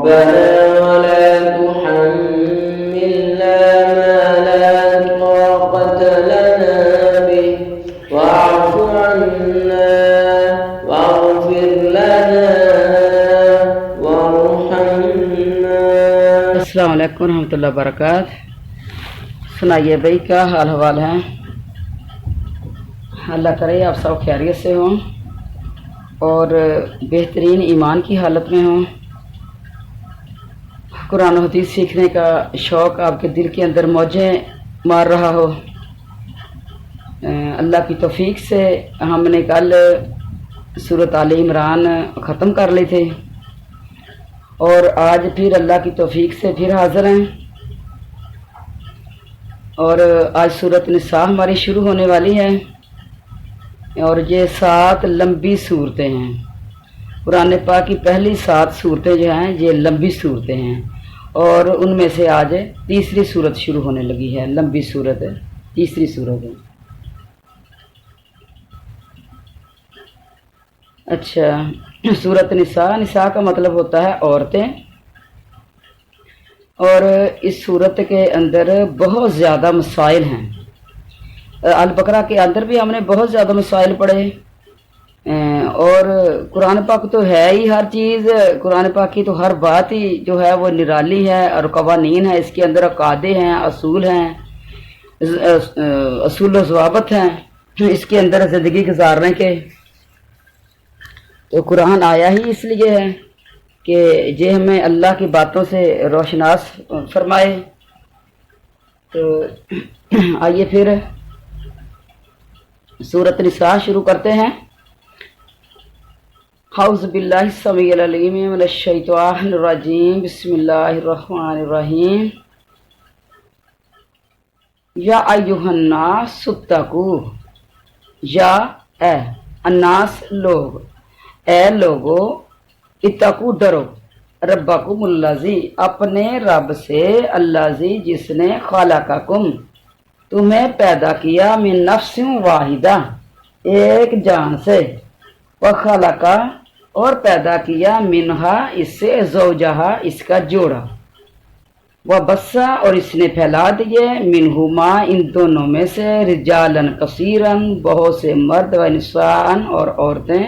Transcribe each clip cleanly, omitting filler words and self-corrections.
ربنا ولا تحملنا ما لا طاقة لنا به واعف عنا واغفر لنا وارحمنا۔ السلام علیکم ورحمۃ اللہ وبرکاتہ۔ سنائیے بھائی کیا حال حوال ہے؟ اللہ کرے آپ سب خیریت سے ہوں اور بہترین ایمان کی حالت میں ہوں، قرآن و حدیث سیکھنے کا شوق آپ کے دل کے اندر موجیں مار رہا ہو۔ اللہ کی توفیق سے ہم نے کل سورۃ آل عمران ختم کر لی تھی اور آج پھر اللہ کی توفیق سے پھر حاضر ہیں، اور آج سورۃ نساء ہماری شروع ہونے والی ہے، اور یہ 7 لمبی صورتیں ہیں۔ قرآن پاک کی پہلی 7 صورتیں جو ہیں یہ لمبی صورتیں ہیں، اور ان میں سے آج تیسری صورت شروع ہونے لگی ہے، لمبی صورت ہے، تیسری صورت ہے۔ اچھا، سورۃ نساء، نساء کا مطلب ہوتا ہے عورتیں، اور اس صورت کے اندر بہت زیادہ مسائل ہیں۔ البقرہ کے اندر بھی ہم نے بہت زیادہ مسائل پڑھے، اور قرآن پاک تو ہے ہی ہر چیز، قرآن پاک کی تو ہر بات ہی جو ہے وہ نرالی ہے، اور قوانین ہیں اس کے اندر، عقائدے ہیں، اصول ہیں، اصول و ضوابط ہیں اس کے اندر زندگی گزارنے کے۔ تو قرآن آیا ہی اس لیے ہے کہ یہ ہمیں اللہ کی باتوں سے روشناس فرمائے۔ تو آئیے پھر سورۃ نساء شروع کرتے ہیں۔ اعوذ باللہ السمیع العلیم من الشیطان الرجیم، بسم اللہ الرحمن الرحیم۔ یا ایھا الناس اتقوا، یا اے الناس لوگ، اے لوگو، اتقوا ڈرو، ربکم الذی اپنے رب سے، الذی جس نے خلقکم تمہیں پیدا کیا، من نفس واحدہ ایک جان سے، وخلق اور پیدا کیا، منہا اس سے، زوجہا اس کا جوڑا، وبثا اور اس نے پھیلا دیے، منہما ان دونوں میں سے، رجالا کثیرا بہت سے مرد، و نساء اور عورتیں،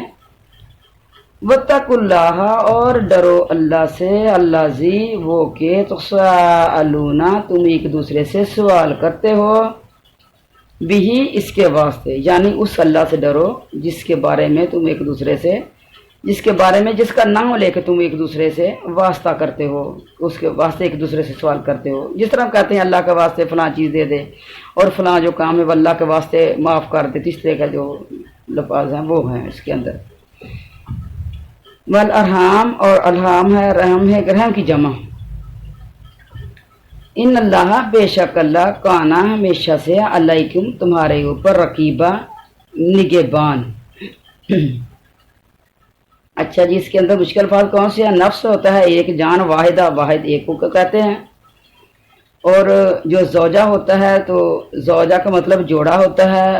واتقوا اللہ اور ڈرو اللہ سے، الذی وہ کہ تساءلون تم ایک دوسرے سے سوال کرتے ہو، بھی اس کے واسطے، یعنی اس اللہ سے ڈرو جس کے بارے میں تم ایک دوسرے سے، جس کے بارے میں، جس کا نام لے کے تم ایک دوسرے سے واسطہ کرتے ہو، اس کے واسطے ایک دوسرے سے سوال کرتے ہو۔ جس طرح کہتے ہیں اللہ کے واسطے فلاں چیز دے دے، اور فلاں جو کام ہے وہ اللہ کے واسطے معاف کر دے، اس طرح کا جو لفظ ہیں وہ ہیں اس کے اندر۔ والارحام اور الحام ہے، رحم ہے، رحم کی جمع۔ ان اللہ بے شک اللہ، کانا ہمیشہ سے، علیکم تمہارے اوپر، رقیبہ نگہبان۔ اچھا جی، اس کے اندر مشکل الفاظ کون سے ہیں؟ نفس ہوتا ہے ایک جان، واحدہ واحد ایک کو کہتے ہیں، اور جو زوجہ ہوتا ہے تو زوجہ کا مطلب جوڑا ہوتا ہے،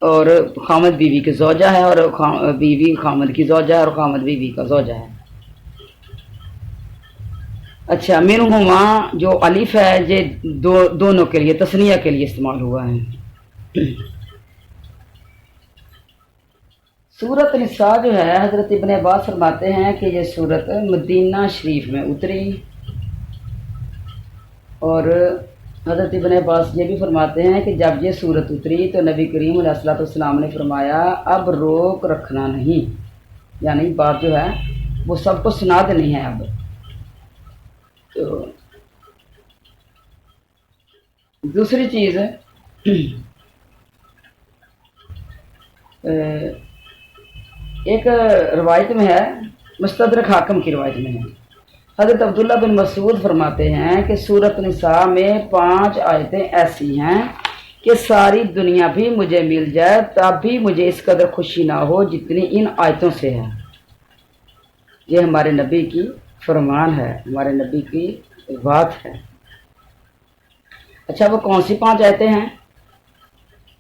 اور خامد بیوی کی زوجہ ہے، اور بیوی خامد کی زوجہ ہے، اور خامد بیوی کا زوجہ ہے۔ اچھا، منہما جو الف ہے یہ دونوں کے لیے، تثنیہ کے لیے استعمال ہوا ہے۔ سورۃ نساء جو ہے، حضرت ابن عباس فرماتے ہیں کہ یہ سورت مدینہ شریف میں اتری، اور حضرت ابن عباس یہ بھی فرماتے ہیں کہ جب یہ سورت اتری تو نبی کریم علیہ الصلوۃ والسلام نے فرمایا اب روک رکھنا نہیں، یعنی بات جو ہے وہ سب کو سنا دینی ہے اب۔ تو دوسری چیز ایک روایت میں ہے، مستدرک حاکم کی روایت میں ہے، حضرت عبداللہ بن مسعود فرماتے ہیں کہ سورۃ نساء میں 5 آیتیں ایسی ہیں کہ ساری دنیا بھی مجھے مل جائے تب بھی مجھے اس قدر خوشی نہ ہو جتنی ان آیتوں سے ہے۔ یہ ہمارے نبی کی فرمان ہے، ہمارے نبی کی بات ہے۔ اچھا، وہ کون سی 5 آیتیں ہیں؟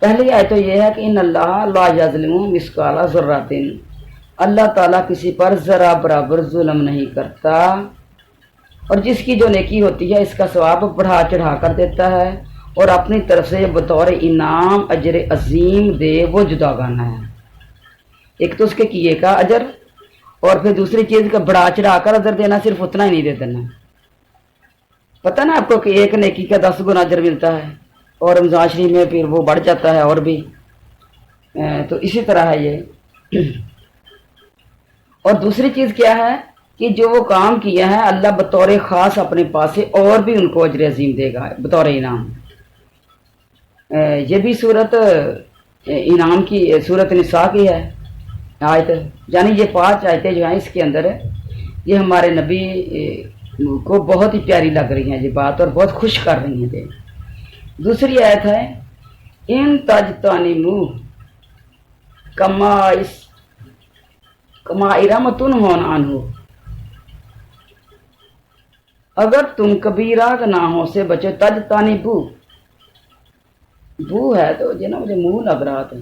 پہلی آیت تو یہ ہے کہ ان اللہ لا یظلم مثقال ذرۃ، اللہ تعالیٰ کسی پر ذرا برابر ظلم نہیں کرتا، اور جس کی جو نیکی ہوتی ہے اس کا ثواب بڑھا چڑھا کر دیتا ہے، اور اپنی طرف سے بطور انعام اجر عظیم دے وہ جدا گانا ہے۔ ایک تو اس کے کیے کا اجر، اور پھر دوسری چیز کا بڑھا چڑھا کر اجر دینا، صرف اتنا ہی نہیں دے دینا۔ پتہ نا آپ کو کہ ایک نیکی کا 10 گنا اجر ملتا ہے، اور رمضان شریف میں پھر وہ بڑھ جاتا ہے اور بھی۔ تو اسی طرح ہے یہ۔ اور دوسری چیز کیا ہے کہ جو وہ کام کیا ہے اللہ بطور خاص اپنے پاس سے اور بھی ان کو اجر عظیم دے گا بطور انعام۔ یہ بھی صورت انعام کی صورت نساء کی ہے آیت، یعنی یہ 5 آیتیں جو ہیں اس کے اندر یہ ہمارے نبی کو بہت ہی پیاری لگ رہی ہیں یہ بات، اور بہت خوش کر رہی ہیں یہ۔ دوسری آیت ہے ان تجتنبوا کمائرمتن ہون عنہ، اگر تم کبیرہ گناہوں سے بچو، تجتنبوا بو ہے تو جو نا مجھے منہ لگ رہا تھا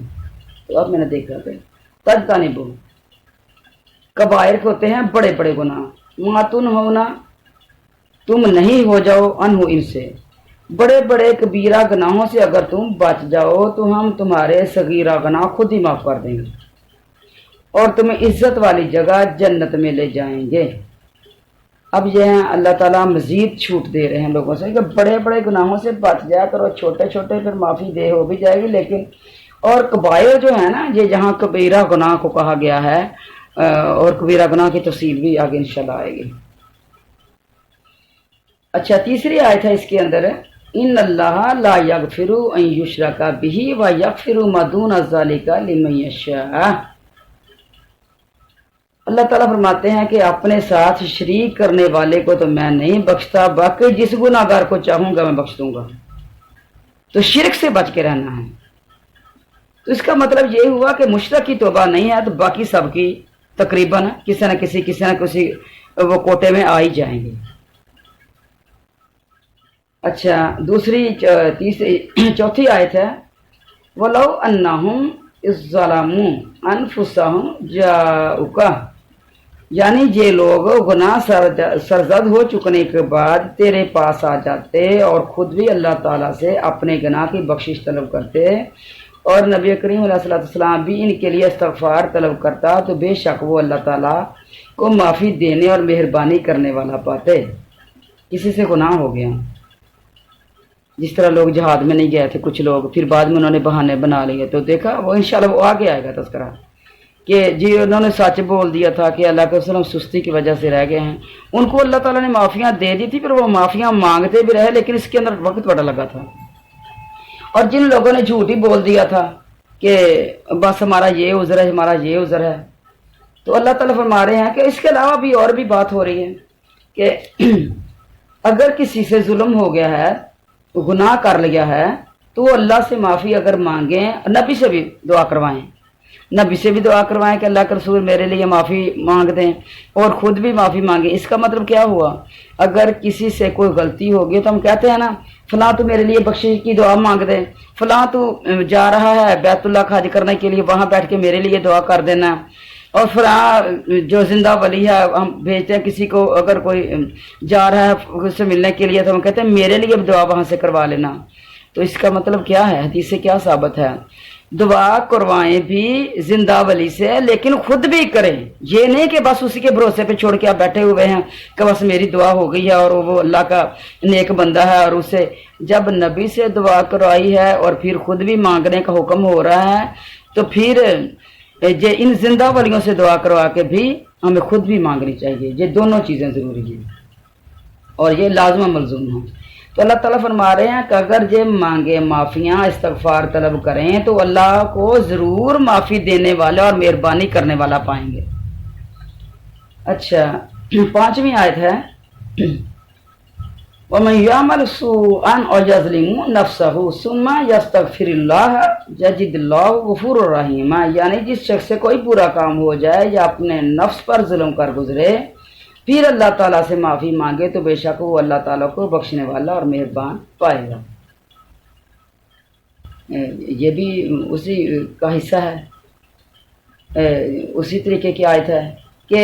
تو اب میں نے دیکھا تھا، تجتنبوا کبائر کے ہوتے ہیں بڑے بڑے گناہ، ماتن ہونا تم نہیں ہو جاؤ انہو ان سے، بڑے بڑے کبیرہ گناہوں سے اگر تم بچ جاؤ تو ہم تمہارے صغیرہ گناہ خود ہی معاف کر دیں گے اور تمہیں عزت والی جگہ جنت میں لے جائیں گے۔ اب یہ ہیں اللہ تعالیٰ مزید چھوٹ دے رہے ہیں لوگوں سے کہ بڑے بڑے گناہوں سے بچ جایا کرو، چھوٹے چھوٹے پھر معافی دے ہو بھی جائے گی، لیکن اور کبائر جو ہے نا یہ جہاں کبیرہ گناہ کو کہا گیا ہے، اور کبیرہ گناہ کی تفصیل بھی آگے انشاءاللہ آئے گی۔ اچھا تیسری آیت ہے اس کے اندر، ان اللہ لا یغفر ان یشرک بہ ویغفر ما دون ذلک لمن یشاء، اللہ تعالیٰ فرماتے ہیں کہ اپنے ساتھ شریک کرنے والے کو تو میں نہیں بخشتا، باقی جس گناہ گار کو چاہوں گا میں بخش دوں گا۔ تو شرک سے بچ کے رہنا ہے۔ تو اس کا مطلب یہ ہوا کہ مشرک کی توبہ نہیں ہے تو باقی سب کی تقریباً کسی نہ کسی وہ کوٹے میں آ ہی جائیں گے۔ اچھا چوتھی آیت ہے وَلَوْ أَنَّهُمْ إِذ ظَّلَمُوا أَنفُسَهُمْ جَاءُوكَ، یعنی یہ لوگ گناہ سرزد ہو چکنے کے بعد تیرے پاس آ جاتے اور خود بھی اللہ تعالیٰ سے اپنے گناہ کی بخشش طلب کرتے، اور نبی کریم علیہ السلام بھی ان کے لیے استغفار طلب کرتا، تو بے شک وہ اللہ تعالیٰ کو معافی دینے اور مہربانی کرنے والا پاتے۔ کسی سے گناہ ہو گیا، جس طرح لوگ جہاد میں نہیں گئے تھے کچھ لوگ، پھر بعد میں انہوں نے بہانے بنا لیے، تو دیکھا وہ انشاءاللہ وہ آگے آئے گا تذکرہ کہ جی انہوں نے سچ بول دیا تھا کہ اللہ کے وسلم سستی کی وجہ سے رہ گئے ہیں، ان کو اللہ تعالیٰ نے معافیاں دے دی تھی، پھر وہ معافیاں مانگتے بھی رہے، لیکن اس کے اندر وقت بڑا لگا تھا۔ اور جن لوگوں نے جھوٹ ہی بول دیا تھا کہ بس ہمارا یہ عذر ہے، ہمارا یہ عذر ہے، تو اللہ تعالیٰ فرما رہے ہیں کہ اس کے علاوہ بھی اور بھی بات ہو رہی ہے کہ اگر کسی سے ظلم ہو گیا ہے، گناہ کر لیا ہے، تو وہ اللہ سے معافی اگر مانگیں، نبی سے بھی دعا کروائیں، نبی سے بھی دعا کروائیں کہ اللہ کے رسول میرے لیے معافی مانگ دیں، اور خود بھی معافی مانگیں۔ اس کا مطلب کیا ہوا، اگر کسی سے کوئی غلطی ہوگی تو ہم کہتے ہیں نا فلاں تو میرے لیے بخشش کی دعا مانگ دیں، فلاں تو جا رہا ہے بیت اللہ کا حج کرنے کے لیے، وہاں بیٹھ کے میرے لیے دعا کر دینا، اور فلاں جو زندہ ولی ہے ہم بھیجتے ہیں کسی کو، اگر کوئی جا رہا ہے اس سے ملنے کے لیے تو ہم کہتے ہیں میرے لیے دعا وہاں سے کروا لینا۔ تو اس کا مطلب کیا ہے، حدیث سے کیا ثابت ہے، دعا کروائیں بھی زندہ ولی سے، لیکن خود بھی کریں، یہ نہیں کہ بس اسی کے بھروسے پہ چھوڑ کے آپ بیٹھے ہوئے ہیں کہ بس میری دعا ہو گئی ہے اور وہ اللہ کا نیک بندہ ہے، اور اسے جب نبی سے دعا کروائی ہے اور پھر خود بھی مانگنے کا حکم ہو رہا ہے، تو پھر یہ ان زندہ ولیوں سے دعا کروا کے بھی ہمیں خود بھی مانگنی چاہیے، یہ دونوں چیزیں ضروری ہیں اور یہ لازم ملزوم ہیں۔ تو اللہ تعالیٰ فرما رہے ہیں کہ اگر یہ مانگے معافیاں، استغفار طلب کریں تو اللہ کو ضرور معافی دینے والا اور مہربانی کرنے والا پائیں گے۔ اچھا 5ویں آیت ہے وَمَنْ يَعْمَلْ سُوءًا أَوْ يَظْلِمْ نَفْسَهُ ثُمَّ يَسْتَغْفِرِ اللَّهَ يَجِدِ اللَّهُ غَفُورًا رَحِيمًا، یعنی جس شخص سے کوئی برا کام ہو جائے یا اپنے نفس پر ظلم کر گزرے پھر اللہ تعالیٰ سے معافی مانگے تو بے شک وہ اللہ تعالیٰ کو بخشنے والا اور مہربان پائے گا۔ یہ بھی اسی کا حصہ ہے، اسی طریقے کی آیت ہے کہ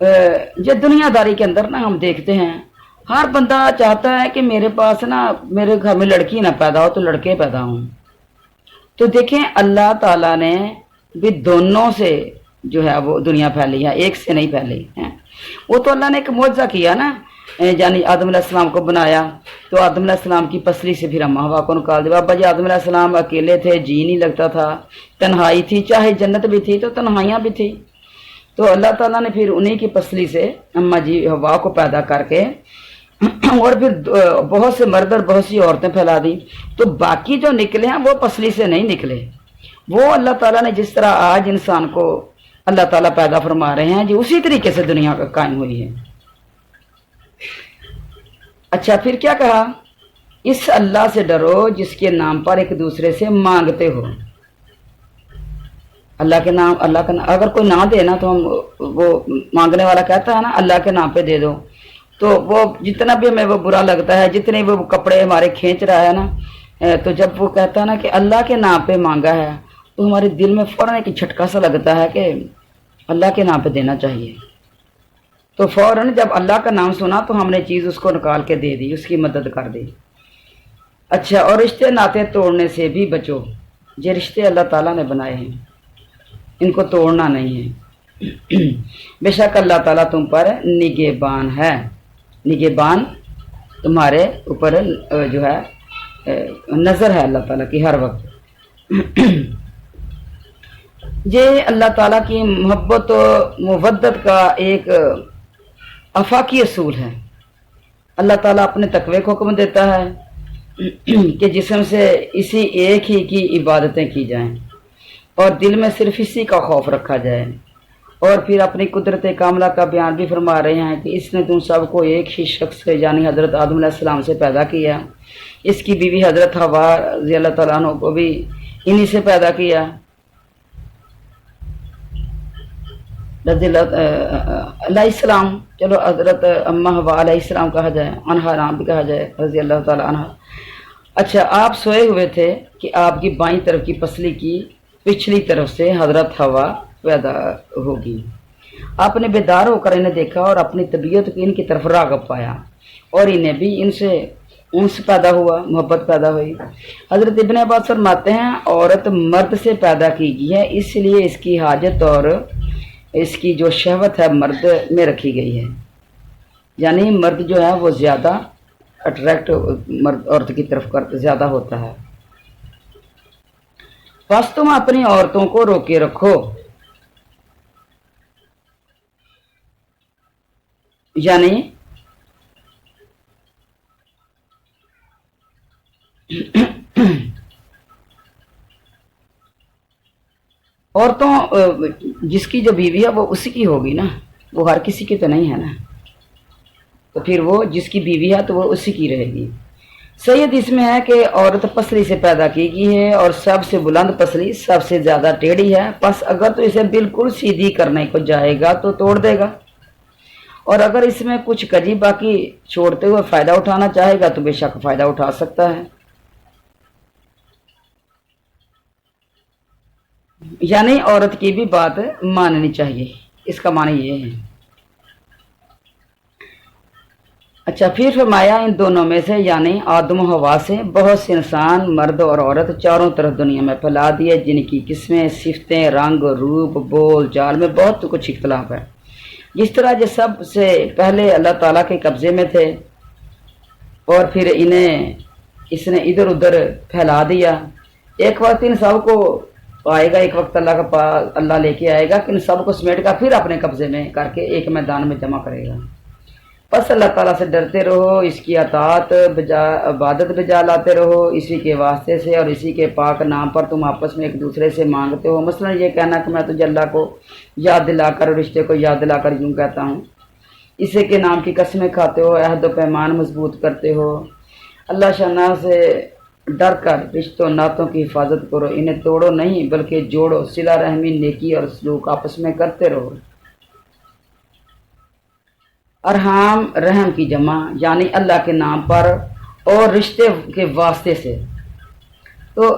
یہ دنیا داری کے اندر نا ہم دیکھتے ہیں ہر بندہ چاہتا ہے کہ میرے پاس نا میرے گھر میں لڑکی نہ پیدا ہو تو لڑکے پیدا ہوں. تو دیکھیں اللہ تعالیٰ نے بھی دونوں سے جو ہے وہ دنیا پھیلی ہے، ایک سے نہیں پھیلی ہے. وہ تو اللہ نے ایک معجزہ کیا نا، یعنی آدم علیہ السلام کو بنایا تو آدم علیہ السلام کی پسلی سے پھر اما ہوا کو نکال دیا. بابا جی آدم علیہ السلام اکیلے تھے، جی نہیں لگتا تھا، تنہائی تھی، چاہے جنت بھی تھی تو تنہائیاں بھی تھی. تو اللہ تعالیٰ نے پھر انہی کی پسلی سے اما جی ہوا کو پیدا کر کے اور پھر بہت سے مرد اور بہت سی عورتیں پھیلا دی. تو باقی جو نکلے ہیں وہ پسلی سے نہیں نکلے، وہ اللہ تعالیٰ نے جس طرح آج انسان کو اللہ تعالیٰ پیدا فرما رہے ہیں جی اسی طریقے سے دنیا کا قائم ہوئی ہے. اچھا پھر کیا کہا؟ اس اللہ سے ڈرو جس کے نام پر ایک دوسرے سے مانگتے ہو. اللہ کے نام، اللہ کا نام اگر کوئی نہ دے نا تو ہم وہ مانگنے والا کہتا ہے نا اللہ کے نام پہ دے دو، تو وہ جتنا بھی ہمیں وہ برا لگتا ہے، جتنے وہ کپڑے ہمارے کھینچ رہا ہے نا، تو جب وہ کہتا ہے نا کہ اللہ کے نام پہ مانگا ہے تو ہمارے دل میں فوراً ایک جھٹکا سا لگتا ہے کہ اللہ کے نام پہ دینا چاہیے. تو فوراً جب اللہ کا نام سنا تو ہم نے چیز اس کو نکال کے دے دی، اس کی مدد کر دی. اچھا اور رشتے ناطے توڑنے سے بھی بچو. یہ رشتے اللہ تعالیٰ نے بنائے ہیں، ان کو توڑنا نہیں ہے. بے شک اللہ تعالیٰ تم پر نگہبان ہے. نگہبان تمہارے اوپر جو ہے نظر ہے اللہ تعالیٰ کی ہر وقت. یہ اللہ تعالیٰ کی محبت و مودت کا ایک آفاقی اصول ہے. اللہ تعالیٰ اپنے تقوی کو حکم دیتا ہے کہ جسم سے اسی ایک ہی کی عبادتیں کی جائیں اور دل میں صرف اسی کا خوف رکھا جائے. اور پھر اپنی قدرت کاملہ کا بیان بھی فرما رہے ہیں کہ اس نے تم سب کو ایک ہی شخص سے یعنی حضرت آدم علیہ السلام سے پیدا کیا. اس کی بیوی حضرت حوا رضی اللہ تعالیٰ عنہ کو بھی انہی سے پیدا کیا. رضی اللہ علیہ السلام، چلو حضرت اما حوا علیہ السلام کہا جائے، عنہا نام بھی کہا جائے رضی اللہ تعالیٰ عنہ. اچھا آپ سوئے ہوئے تھے کہ آپ کی بائیں طرف کی پسلی کی پچھلی طرف سے حضرت حوا پیدا ہوگی. آپ نے بیدار ہو کر انہیں دیکھا اور اپنی طبیعت کو ان کی طرف راغب پایا اور انہیں بھی ان سے پیدا ہوا، محبت پیدا ہوئی. حضرت ابن عباس فرماتے ہیں عورت مرد سے پیدا کی گئی ہے، اس لیے اس کی حاجت اور اس کی جو شہوت ہے مرد میں رکھی گئی ہے. یعنی مرد جو ہے وہ زیادہ اٹریکٹ مرد عورت کی طرف زیادہ ہوتا ہے. بس تم اپنی عورتوں کو روکے رکھو، یعنی عورتوں جس کی جو بیوی ہے وہ اسی کی ہوگی نا، وہ ہر کسی کی تو نہیں ہے نا، تو پھر وہ جس کی بیوی ہے تو وہ اسی کی رہے گی. سید اس میں ہے کہ عورت پسلی سے پیدا کی گئی ہے اور سب سے بلند پسلی سب سے زیادہ ٹیڑھی ہے. پس اگر تو اسے بالکل سیدھی کرنے کو جائے گا تو توڑ دے گا، اور اگر اس میں کچھ کجی باقی چھوڑتے ہوئے فائدہ اٹھانا چاہے گا تو بے شک فائدہ اٹھا سکتا ہے. یعنی عورت کی بھی بات ماننی چاہیے، اس کا معنی یہ ہے. اچھا پھر فرمایا ان دونوں میں سے یعنی آدم و حوا سے بہت سے انسان مرد اور عورت چاروں طرف دنیا میں پھیلا دیے، جن کی قسمیں، صفتیں، رنگ، روپ، بول چال میں بہت کچھ اختلاف ہے. جس طرح یہ سب سے پہلے اللہ تعالیٰ کے قبضے میں تھے اور پھر انہیں اس نے ادھر ادھر پھیلا دیا. ایک وقت ان سب کو آئے گا، ایک وقت اللہ کا پاس اللہ لے کے آئے گا کہ ان سب کو سمیٹ کر پھر اپنے قبضے میں کر کے ایک میدان میں جمع کرے گا. بس اللہ تعالیٰ سے ڈرتے رہو، اس کی اطاعت عبادت بجا لاتے رہو، اسی کے واسطے سے اور اسی کے پاک نام پر تم آپس میں ایک دوسرے سے مانگتے ہو. مثلا یہ کہنا کہ میں تجھے اللہ کو یاد دلا کر رشتے کو یاد دلا کر یوں کہتا ہوں، اسے کے نام کی قسمیں کھاتے ہو، عہد و پیمان مضبوط کرتے ہو. اللہ شاہ سے ڈر کر رشتوں ناتوں کی حفاظت کرو، انہیں توڑو نہیں بلکہ جوڑو. صلہ رحمی، نیکی اور سلوک آپس میں کرتے رہو. ارحام رحم کی جمع یعنی اللہ کے نام پر اور رشتے کے واسطے سے. تو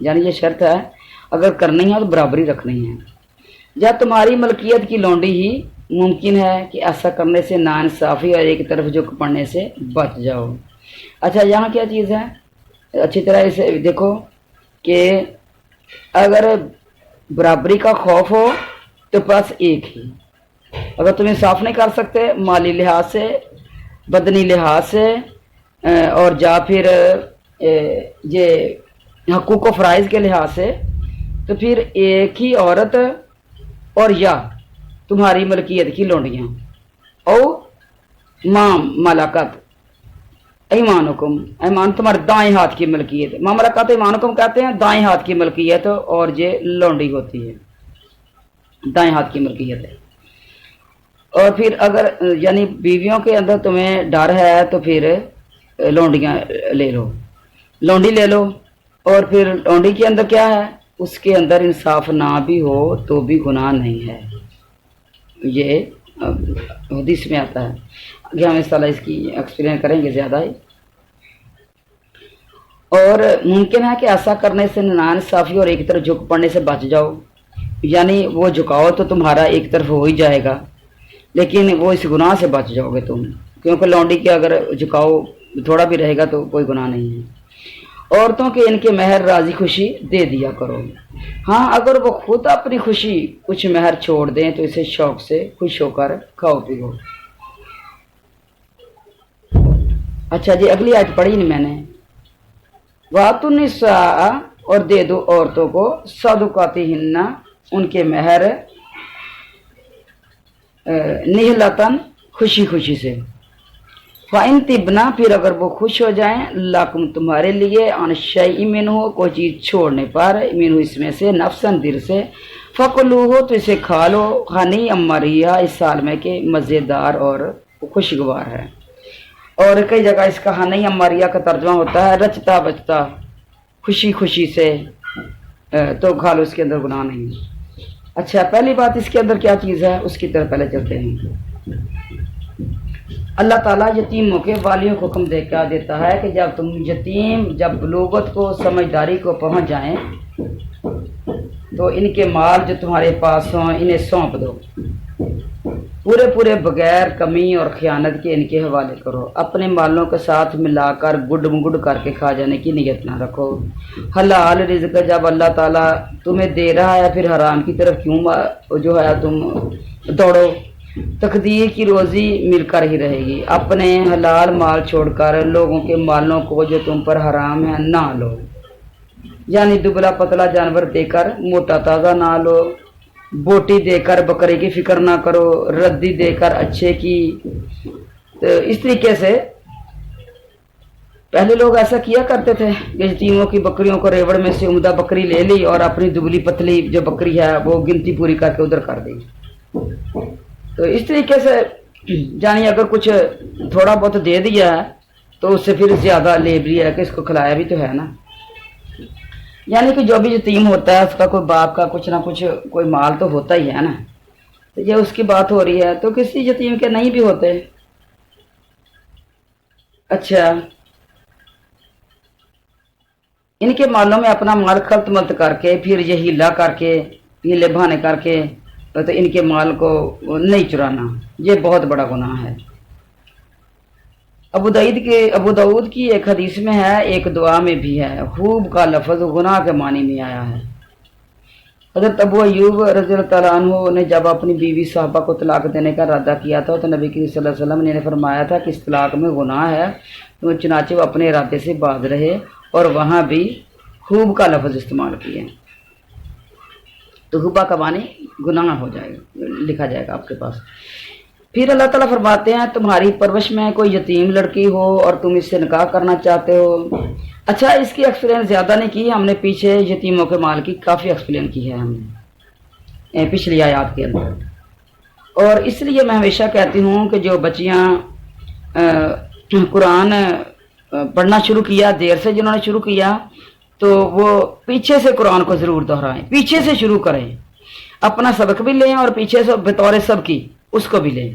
یعنی یہ شرط ہے اگر کرنی ہے تو برابری رکھنی ہے. یا تمہاری ملکیت کی لونڈی ہی ممکن ہے کہ ایسا کرنے سے ناانصافی اور ایک طرف جھک پڑنے سے بچ جاؤ. اچھا یہاں کیا چیز ہے اچھی طرح اسے دیکھو کہ اگر برابری کا خوف ہو تو بس ایک ہی. اگر تم انصاف نہیں کر سکتے مالی لحاظ سے بدنی لحاظ سے اور یا پھر یہ حقوق و فرائض کے لحاظ سے تو پھر ایک ہی عورت اور یا تمہاری ملکیت کی لونڈیاں او ماں ملاکت ایمانکم. ایمان تمہارے دائیں ہاتھ کی ملکیت. ماں ملاکت ایمانکم کہتے ہیں دائیں ہاتھ کی ملکیت اور یہ لونڈی ہوتی ہے دائیں ہاتھ کی ملکیت ہے. اور پھر اگر یعنی بیویوں کے اندر تمہیں ڈر ہے تو پھر لونڈیاں لے لو لونڈی لے لو. اور پھر لونڈی کے اندر کیا ہے اس کے اندر انصاف نہ بھی ہو تو بھی گناہ نہیں ہے. یہ حدیث میں آتا ہے. آگے ہم انشاءاللہ اس کی ایکسپلین کریں گے زیادہ ہی. اور ممکن ہے کہ ایسا کرنے سے ناانصافی اور ایک طرف جھک پڑنے سے بچ جاؤ. یعنی وہ جھکاؤ تو تمہارا ایک طرف ہو ہی جائے گا لیکن وہ اس گناہ سے بچ جاؤ گے تم, کیونکہ لونڈی کے اگر جھکاؤ تھوڑا بھی رہے گا تو کوئی گناہ نہیں ہے. عورتوں کے ان کے مہر راضی خوشی دے دیا کرو. ہاں اگر وہ خود اپنی خوشی کچھ مہر چھوڑ دیں تو اسے شوق سے خوش ہو کر کھاؤ پیو. اچھا جی اگلی آیت پڑھی نہیں میں نے. وَآتُوا النِّسَاءَ اور دے دو عورتوں کو صدقاتہن ان کے مہر نہلتاً خوشی خوشی سے. فَإِن طِبْنَا پھر اگر وہ خوش ہو جائیں لَكُمْ تمہارے لیے عَنْ شَيْءٍ مِّنْهُ کوئی چیز چھوڑنے پر مِّنْهُ اس میں سے نفساً دل سے فَكُلُوهُ تو اسے کھا لو ہنیئا مریئا اس سال میں کہ مزیدار اور خوشگوار ہے. اور کئی جگہ اس کا ہنیئا مریئا کا ترجمہ ہوتا ہے رچتا بچتا خوشی خوشی سے, تو کھا لو اس کے اندر گناہ نہیں. اچھا پہلی بات اس کے اندر کیا چیز ہے اس کی طرف پہلے چلتے ہیں. اللہ تعالیٰ یتیموں کے والیوں کو حکم دیتا ہے کہ جب تم یتیم جب بلوغت کو سمجھداری کو پہنچ جائیں تو ان کے مال جو تمہارے پاس ہوں انہیں سونپ دو. پورے بغیر کمی اور خیانت کے ان کے حوالے کرو. اپنے مالوں کے ساتھ ملا کر گڈ مگڈ کر کے کھا جانے کی نیت نہ رکھو. حلال رزق جب اللہ تعالیٰ تمہیں دے رہا ہے پھر حرام کی طرف کیوں جو ہے تم دوڑو. تقدیر کی روزی مل کر ہی رہے گی. اپنے حلال مال چھوڑ کر لوگوں کے مالوں کو جو تم پر حرام ہے نہ لو. یعنی دبلا پتلا جانور دے کر موٹا تازہ نہ لو. بوٹی دے کر بکرے کی فکر نہ کرو. ردی دے کر اچھے کی. تو اس طریقے سے پہلے لوگ ایسا کیا کرتے تھے کہ یتیموں کی بکریوں کو ریوڑ میں سے عمدہ بکری لے لی اور اپنی دبلی پتلی جو بکری ہے وہ گنتی پوری کر کے ادھر کر دی. تو اس طریقے سے یعنی اگر کچھ تھوڑا بہت دے دیا ہے تو اس سے پھر زیادہ لے بھی ہے کہ اس کو کھلایا بھی تو ہے نا. یعنی کہ جو بھی یتیم ہوتا ہے اس کا کوئی باپ کا کچھ نہ کچھ کوئی مال تو ہوتا ہی ہے نا. تو یہ اس کی بات ہو رہی ہے تو کسی یتیم کے نہیں بھی ہوتے. اچھا ان کے مالوں میں اپنا مال خلط ملط کر کے پھر یہ ہیلا کر کے ہیلے بہانے کر کے تو ان کے مال کو نہیں چرانا یہ بہت بڑا گناہ ہے. ابو داؤد کی ایک حدیث میں ہے ایک دعا میں بھی ہے. خوب کا لفظ گناہ کے معنی میں آیا ہے. حضرت ابو ایوب رضی اللہ تعالیٰ عنہ نے جب اپنی بیوی صاحبہ کو طلاق دینے کا ارادہ کیا تھا تو نبی کریم صلی اللہ علیہ وسلم نے فرمایا تھا کہ اس طلاق میں گناہ ہے. تو چنانچہ وہ اپنے ارادے سے باز رہے اور وہاں بھی خوب کا لفظ استعمال کیے. تو خوبا کا معنی گناہ ہو جائے گا لکھا جائے گا آپ کے پاس. پھر اللہ تعالیٰ فرماتے ہیں تمہاری پرورش میں کوئی یتیم لڑکی ہو اور تم اس سے نکاح کرنا چاہتے ہو. اچھا اس کی ایکسپلین زیادہ نہیں کی ہم نے پیچھے یتیموں کے مال کی کافی ایکسپلین کی ہے ہم نے پچھلی آیات کے اندر. اور اس لیے میں ہمیشہ کہتی ہوں کہ جو بچیاں قرآن پڑھنا شروع کیا دیر سے جنہوں نے شروع کیا تو وہ پیچھے سے قرآن کو ضرور دہرائیں. پیچھے سے شروع کریں اپنا سبق بھی لیں اور پیچھے سے بطور سب کی اس کو بھی لیں.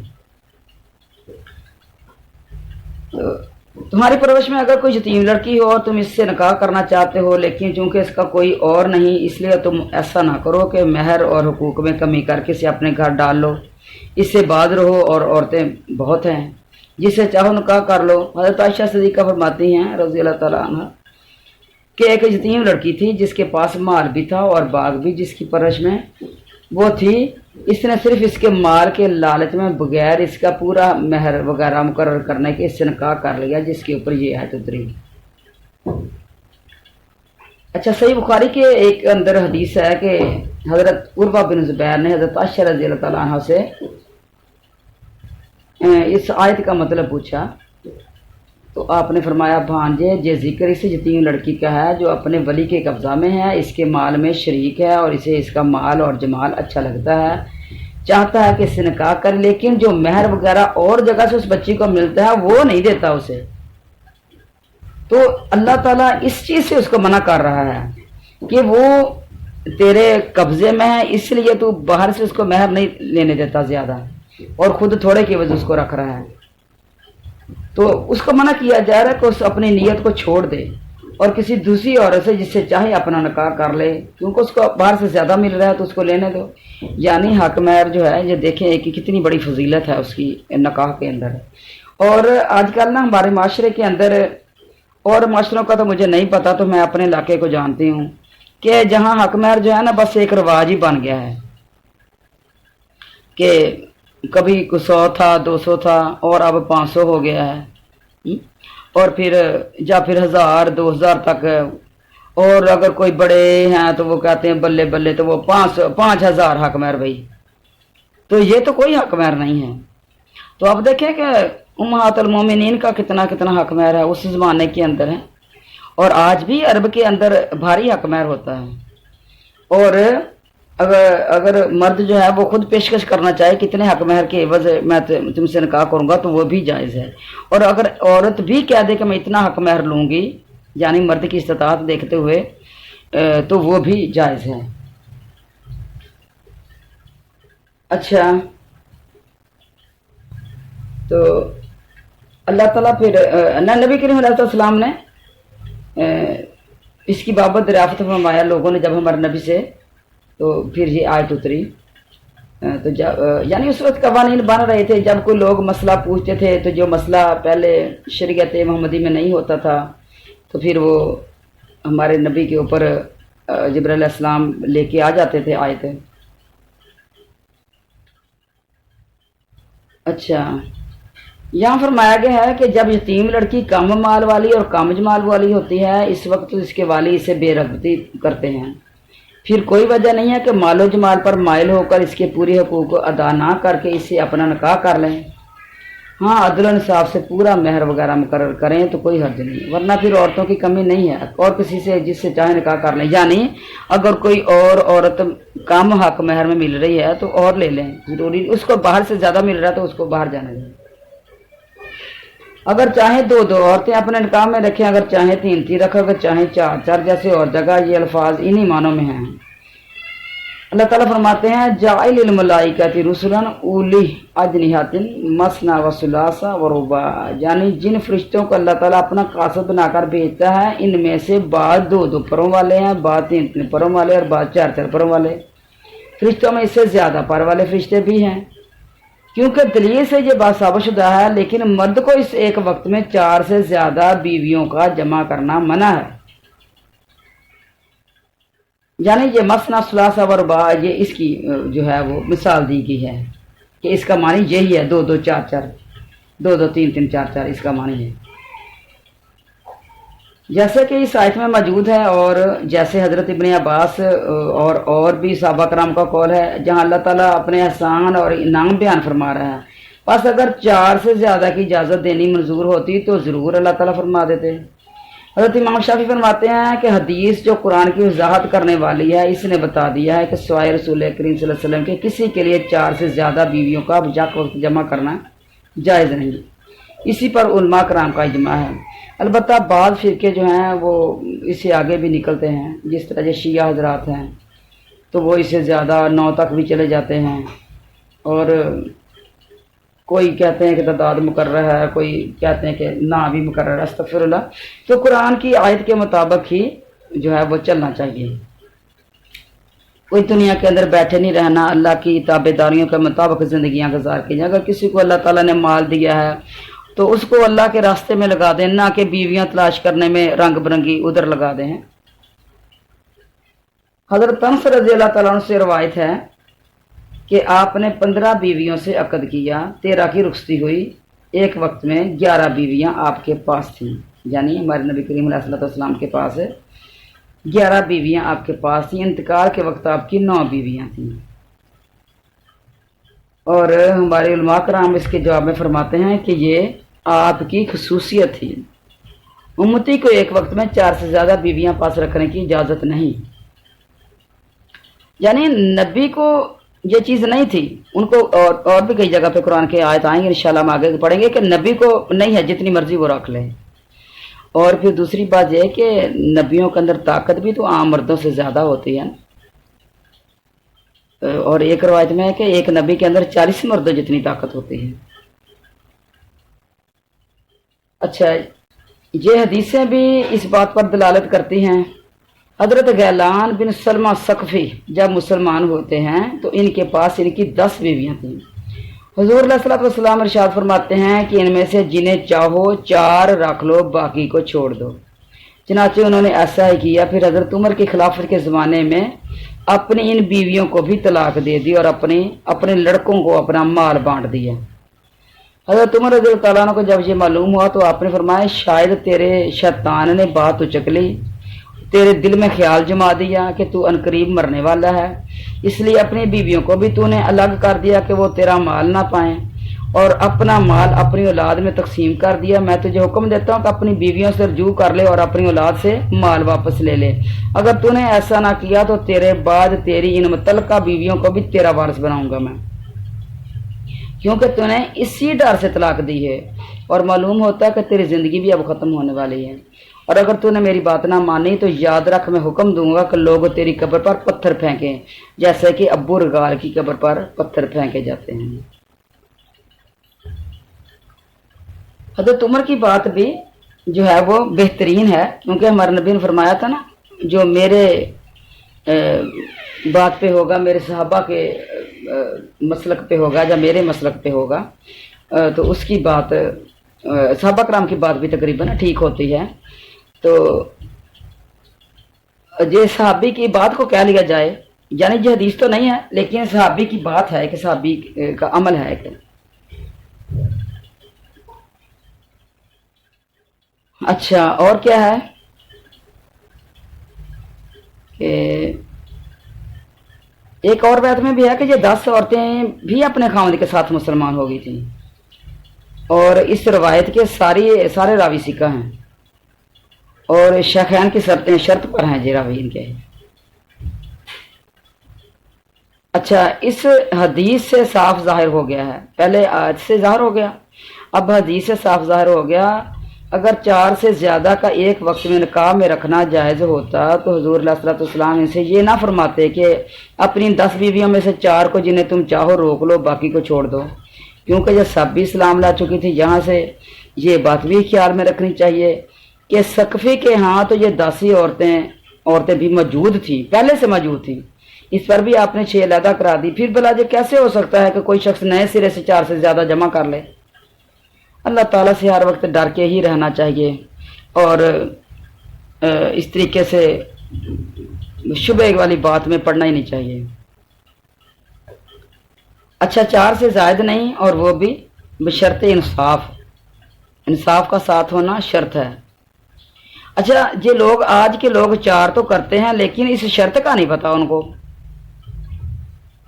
تمہاری پرورش میں اگر کوئی یتیم لڑکی ہو اور تم اس سے نکاح کرنا چاہتے ہو، لیکن چونکہ اس کا کوئی اور نہیں، اس لیے تم ایسا نہ کرو کہ مہر اور حقوق میں کمی کر کے اسے اپنے گھر ڈال لو، اس سے باز رہو، اور عورتیں بہت ہیں، جسے چاہو نکاح کر لو۔ حضرت عائشہ صدیقہ فرماتی ہیں رضی اللہ تعالیٰ عنہ کہ ایک یتیم لڑکی تھی جس کے پاس مال بھی تھا اور باغ بھی جس کی پرورش میں وہ تھی، اس نے صرف اس کے مال کے لالچ میں بغیر اس کا پورا مہر وغیرہ مقرر کرنے کے اس سے نکاح کر لیا، جس کے اوپر یہ آیت اتری۔ اچھا، صحیح بخاری کے ایک اندر حدیث ہے کہ حضرت عروہ بن زبیر نے حضرت عائشہ رضی اللہ تعالیٰ عنہ سے اس آیت کا مطلب پوچھا، تو آپ نے فرمایا، بھانجے، یہ ذکر اس یتیم لڑکی کا ہے جو اپنے ولی کے قبضہ میں ہے، اس کے مال میں شریک ہے اور اسے اس کا مال اور جمال اچھا لگتا ہے، چاہتا ہے کہ اس سے نکاح کرے، لیکن جو مہر وغیرہ اور جگہ سے اس بچی کو ملتا ہے وہ نہیں دیتا اسے۔ تو اللہ تعالیٰ اس چیز سے اس کو منع کر رہا ہے کہ وہ تیرے قبضے میں ہے، اس لیے تو باہر سے اس کو مہر نہیں لینے دیتا زیادہ، اور خود تھوڑے کی وجہ اس کو رکھ رہا ہے۔ تو اس کو منع کیا جا رہا ہے کہ اس اپنی نیت کو چھوڑ دے اور کسی دوسری عورت سے جس سے چاہے اپنا نکاح کر لے، کیونکہ اس کو باہر سے زیادہ مل رہا ہے تو اس کو لینے دو۔ یعنی حق مہر جو ہے، یہ دیکھیں کہ کتنی بڑی فضیلت ہے اس کی نکاح کے اندر۔ اور آج کل نا ہمارے معاشرے کے اندر، اور معاشروں کا تو مجھے نہیں پتا، تو میں اپنے علاقے کو جانتی ہوں کہ جہاں حق مہر جو ہے نا بس ایک رواج ہی بن گیا ہے کہ کبھی 100 تھا، 200 تھا، اور اب 500 ہو گیا ہے، اور پھر یا پھر 1000 2000 تک، اور اگر کوئی بڑے ہیں تو وہ کہتے ہیں بلے بلے، تو وہ 5000 حق مہر بھائی۔ تو یہ تو کوئی حق مہر نہیں ہے۔ تو اب دیکھیں کہ امہات المومنین کا کتنا کتنا حق مہر ہے اس زمانے کے اندر ہے، اور آج بھی عرب کے اندر بھاری حق مہر ہوتا ہے۔ اور اگر مرد جو ہے وہ خود پیشکش کرنا چاہے کتنے حق مہر کے عوض میں تم سے نکاح کروں گا، تو وہ بھی جائز ہے۔ اور اگر عورت بھی کہہ دے کہ میں اتنا حق مہر لوں گی، یعنی مرد کی استطاعت دیکھتے ہوئے، تو وہ بھی جائز ہے۔ اچھا، تو اللہ تعالیٰ پھر نبی کریم علیہ السلام نے اس کی بابت دریافت فرمایا لوگوں نے جب ہمارے نبی سے، تو پھر یہ آیت اتری۔ تو یعنی اس وقت قوانین بن رہے تھے، جب کوئی لوگ مسئلہ پوچھتے تھے تو جو مسئلہ پہلے شریعت محمدی میں نہیں ہوتا تھا، تو پھر وہ ہمارے نبی کے اوپر جبرائیل علیہ السلام لے کے آ جاتے تھے آیتیں۔ اچھا، یہاں فرمایا گیا ہے کہ جب یتیم لڑکی کم مال والی اور کم جمال والی ہوتی ہے، اس وقت اس کے والی اسے بے رغبتی کرتے ہیں، پھر کوئی وجہ نہیں ہے کہ مال و جمال پر مائل ہو کر اس کے پورے حقوق کو ادا نہ کر کے اس سے اپنا نکاح کر لیں۔ ہاں، عدل و انصاف سے پورا مہر وغیرہ مقرر کریں تو کوئی حرج نہیں، ورنہ پھر عورتوں کی کمی نہیں ہے، اور کسی سے جس سے چاہے نکاح کر لیں۔ یعنی اگر کوئی اور عورت کم حق مہر میں مل رہی ہے تو اور لے لیں، ضروری اس کو باہر سے زیادہ مل رہا ہے تو اس کو باہر جانے دیں۔ اگر چاہیں 2 عورتیں اپنے نکاح میں رکھیں، اگر چاہیں 3 رکھو، اگر چاہیں 4 جیسے اور جگہ، یہ الفاظ انہی معنوں میں ہیں۔ اللہ تعالیٰ فرماتے ہیں، جاعل الملائکۃ رسلا اولی اجنحۃ مثنی و ثلاث و رباع، یعنی جن فرشتوں کو اللہ تعالیٰ اپنا قاصد بنا کر بھیجتا ہے، ان میں سے بعض 2 پروں والے ہیں، بعض 3 پروں والے، اور بعض 4 پروں والے۔ فرشتوں میں اس سے زیادہ پر والے فرشتے بھی ہیں، کیونکہ دلیل سے یہ بات ثابت شدہ ہے، لیکن مرد کو اس ایک وقت میں 4 سے زیادہ بیویوں کا جمع کرنا منع ہے۔ یعنی یہ مثنی ثلاث و رباع، یہ اس کی جو ہے وہ مثال دی گئی ہے کہ اس کا معنی یہی ہے، 2 4 4، 2 3 4 4 اس کا معنی ہے، جیسے کہ اس آیت میں موجود ہے، اور جیسے حضرت ابن عباس اور بھی صحابہ کرام کا قول ہے، جہاں اللہ تعالیٰ اپنے احسان اور انعام بیان فرما رہا ہے۔ بس اگر 4 سے زیادہ کی اجازت دینی منظور ہوتی تو ضرور اللہ تعالیٰ فرما دیتے۔ حضرت امام شافعی فرماتے ہیں کہ حدیث جو قرآن کی وضاحت کرنے والی ہے، اس نے بتا دیا ہے کہ سوائے رسول کریم صلی اللہ علیہ وسلم کے کسی کے لیے 4 سے زیادہ بیویوں کا یک وقت جمع کرنا جائز نہیں۔ اسی پر علماء کرام کا اجماع ہے۔ البتہ بعض فرقے جو ہیں وہ اس سے آگے بھی نکلتے ہیں، جس طرح جو شیعہ حضرات ہیں تو وہ اس سے زیادہ 9 تک بھی چلے جاتے ہیں، اور کوئی کہتے ہیں کہ تعداد مقرر ہے، کوئی کہتے ہیں کہ نا بھی مقرر ہے، استغفر اللہ۔ تو قرآن کی آیت کے مطابق ہی جو ہے وہ چلنا چاہیے، کوئی دنیا کے اندر بیٹھے نہیں رہنا، اللہ کی تابع داریوں کے مطابق زندگیاں گزار کی جائیں۔ اگر کسی کو اللہ تعالیٰ نے مال دیا ہے تو اس کو اللہ کے راستے میں لگا دیں، نہ کہ بیویاں تلاش کرنے میں رنگ برنگی ادھر لگا دیں۔ حضرت انس رضی اللہ تعالیٰ عنہ سے روایت ہے کہ آپ نے 15 بیویوں سے عقد کیا، 13 کی رخصتی ہوئی، ایک وقت میں 11 بیویاں آپ کے پاس تھیں، یعنی ہمارے نبی کریم علیہ السلام کے پاس 11 بیویاں آپ کے پاس تھیں، انتقال کے وقت آپ کی 9 بیویاں تھیں۔ اور ہمارے علماء کرام اس کے جواب میں فرماتے ہیں کہ یہ آپ کی خصوصیت تھی، امتی کو ایک وقت میں 4 سے زیادہ بیویاں پاس رکھنے کی اجازت نہیں، یعنی نبی کو یہ چیز نہیں تھی، ان کو اور بھی کئی جگہ پہ قرآن کے آیت آئیں گے انشاءاللہ ہم آگے پڑھیں گے کہ نبی کو نہیں ہے جتنی مرضی وہ رکھ لے۔ اور پھر دوسری بات یہ ہے کہ نبیوں کے اندر طاقت بھی تو عام مردوں سے زیادہ ہوتی ہے، اور ایک روایت میں ہے کہ ایک نبی کے اندر 40 مردوں جتنی طاقت ہوتی ہے۔ اچھا، یہ حدیثیں بھی اس بات پر دلالت کرتی ہیں۔ حضرت غیلان بن سلمہ ثقفی جب مسلمان ہوتے ہیں تو ان کے پاس ان کی 10 بیویاں تھیں۔ حضور علیہ الصلوۃ والسلام ارشاد فرماتے ہیں کہ ان میں سے جنہیں چاہو 4 رکھ لو، باقی کو چھوڑ دو۔ چنانچہ انہوں نے ایسا ہی کیا۔ پھر حضرت عمر کی خلافت کے زمانے میں اپنی ان بیویوں کو بھی طلاق دے دی اور اپنے لڑکوں کو اپنا مال بانٹ دیا۔ حضرت عمر رضی اللہ عنہ کو جب یہ معلوم ہوا تو آپ نے فرمایا شاید تیرے شیطان نے بات اچک لی، تیرے دل میں خیال جما دیا کہ تو انقریب مرنے والا ہے، اس لیے اپنی بیویوں کو بھی تو نے الگ کر دیا کہ وہ تیرا مال نہ پائیں، اور اپنا مال اپنی اولاد میں تقسیم کر دیا۔ میں تجھے حکم دیتا ہوں کہ اپنی بیویوں سے رجوع کر لے اور اپنی اولاد سے مال واپس لے لے۔ اگر تو نے ایسا نہ کیا تو تیرے بعد تیری ان متعلقہ بیویوں کو بھی تیرا وارث بناؤں گا میں، کیونکہ تو نے اسی ڈر سے طلاق دی ہے اور معلوم ہوتا ہے کہ تیری زندگی بھی اب ختم ہونے والی ہے۔ اور اگر تو نے میری بات نہ مانی تو یاد رکھ میں حکم دوں گا کہ لوگ تیری قبر پر پتھر پھینکیں، جیسے کہ ابو رگال کی قبر پر پتھر پھینکے جاتے ہیں۔ حضرت عمر کی بات بھی جو ہے وہ بہترین ہے، کیونکہ ہمارے نبی نے فرمایا تھا نا جو میرے بات پہ ہوگا، میرے صحابہ کے مسلک پہ ہوگا یا میرے مسلک پہ ہوگا تو اس کی بات صحابہ کرام کی بات بھی تقریباً ٹھیک ہوتی ہے۔ تو یہ صحابی کی بات کو کہہ لیا جائے، یعنی یہ حدیث تو نہیں ہے لیکن صحابی کی بات ہے کہ صحابی کا عمل ہے کہ اچھا۔ اور کیا ہے کہ ایک اور بات میں بھی ہے کہ یہ 10 عورتیں بھی اپنے خاوند کے ساتھ مسلمان ہو گئی تھیں، اور اس روایت کے سارے راوی ثقہ ہیں، اور شیخین کی شرط پر ہیں یہ راوی ان کے۔ اچھا، اس حدیث سے صاف ظاہر ہو گیا ہے، پہلے آیت سے ظاہر ہو گیا، اب حدیث سے صاف ظاہر ہو گیا اگر 4 سے زیادہ کا ایک وقت میں نکاح میں رکھنا جائز ہوتا تو حضور علیہ الصلوۃ والسلام ان سے یہ نہ فرماتے کہ اپنی 10 بیویوں میں سے 4 کو جنہیں تم چاہو روک لو، باقی کو چھوڑ دو، کیونکہ جب سب بھی اسلام لا چکی تھی۔ یہاں سے یہ بات بھی خیال میں رکھنی چاہیے کہ ثقفی کے ہاں تو یہ 10 ہی عورتیں بھی موجود تھیں، پہلے سے موجود تھیں، اس پر بھی آپ نے 6 علیحدہ کرا دی۔ پھر بلا یہ کیسے ہو سکتا ہے کہ کوئی شخص نئے سرے سے 4 سے زیادہ جمع کر لے؟ اللہ تعالیٰ سے ہر وقت ڈر کے ہی رہنا چاہیے، اور اس طریقے سے شبہ والی بات میں پڑھنا ہی نہیں چاہیے۔ اچھا، 4 سے زائد نہیں، اور وہ بھی بشرط انصاف کا ساتھ ہونا شرط ہے۔ اچھا، یہ لوگ آج کے لوگ 4 تو کرتے ہیں لیکن اس شرط کا نہیں پتا ان کو،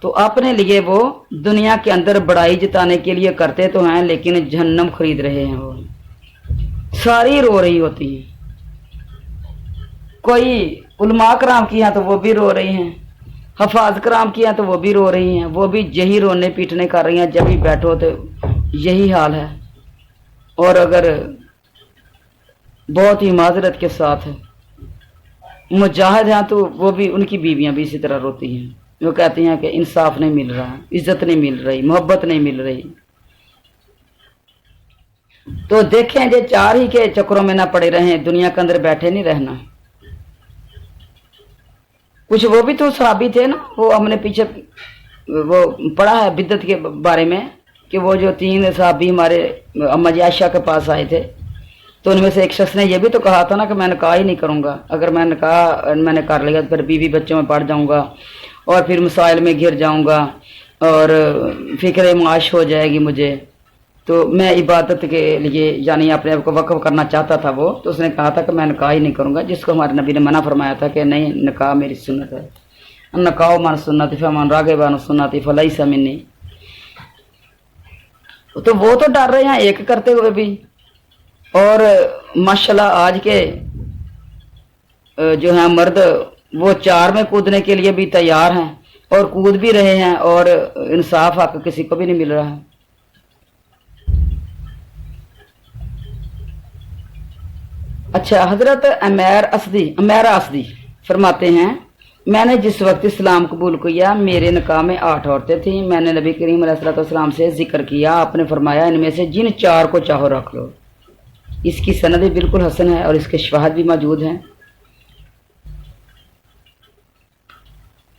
تو اپنے لیے وہ دنیا کے اندر بڑائی جتانے کے لیے کرتے تو ہیں لیکن جہنم خرید رہے ہیں۔ وہ ساری رو رہی ہوتی ہیں، کوئی علماء کرام کی ہیں تو وہ بھی رو رہی ہیں، حفاظ کرام کی ہیں تو وہ بھی رو رہی ہیں، وہ بھی یہی رونے پیٹنے کر رہی ہیں، جب بھی بیٹھو تو یہی حال ہے۔ اور اگر بہت ہی معذرت کے ساتھ مجاہد ہیں تو وہ بھی، ان کی بیویاں بھی اسی طرح روتی ہیں، وہ کہتی ہیں کہ انصاف نہیں مل رہا، عزت نہیں مل رہی، محبت نہیں مل رہی۔ تو دیکھیں جو چار ہی کے چکروں میں نہ پڑے رہیں، دنیا کے اندر بیٹھے نہیں رہنا۔ کچھ وہ بھی تو صحابی تھے نا، وہ ہم نے پیچھے وہ پڑھا ہے بدعت کے بارے میں کہ وہ جو 3 صحابی ہمارے اما جی عائشہ کے پاس آئے تھے، تو ان میں سے ایک شخص نے یہ بھی تو کہا تھا نا کہ میں نکاح ہی نہیں کروں گا، اگر میں نے کر لیا تو پھر بیوی بچوں میں پڑ جاؤں گا اور پھر مسائل میں گر جاؤں گا اور فکر معاش ہو جائے گی مجھے، تو میں عبادت کے لیے یعنی اپنے آپ کو وقف کرنا چاہتا تھا وہ، تو اس نے کہا تھا کہ میں نکاح ہی نہیں کروں گا، جس کو ہمارے نبی نے منع فرمایا تھا کہ نہیں، نکاح میری سنت ہے، نکاح من سنتی فمن راغب عن سنتی فلیس منی۔ تو وہ تو ڈر رہے ہیں ایک کرتے ہوئے بھی، اور ماشاءاللہ آج کے جو ہیں مرد وہ 4 میں کودنے کے لیے بھی تیار ہیں اور کود بھی رہے ہیں، اور انصاف حق کسی کو بھی نہیں مل رہا ہے۔ اچھا، حضرت عمیرہ اسدی فرماتے ہیں میں نے جس وقت اسلام قبول کیا میرے نکاح میں 8 عورتیں تھیں، میں نے نبی کریم علیہ الصلوۃ والسلام سے ذکر کیا، آپ نے فرمایا ان میں سے جن 4 کو چاہو رکھ لو۔ اس کی سند بالکل حسن ہے اور اس کے شواہد بھی موجود ہیں۔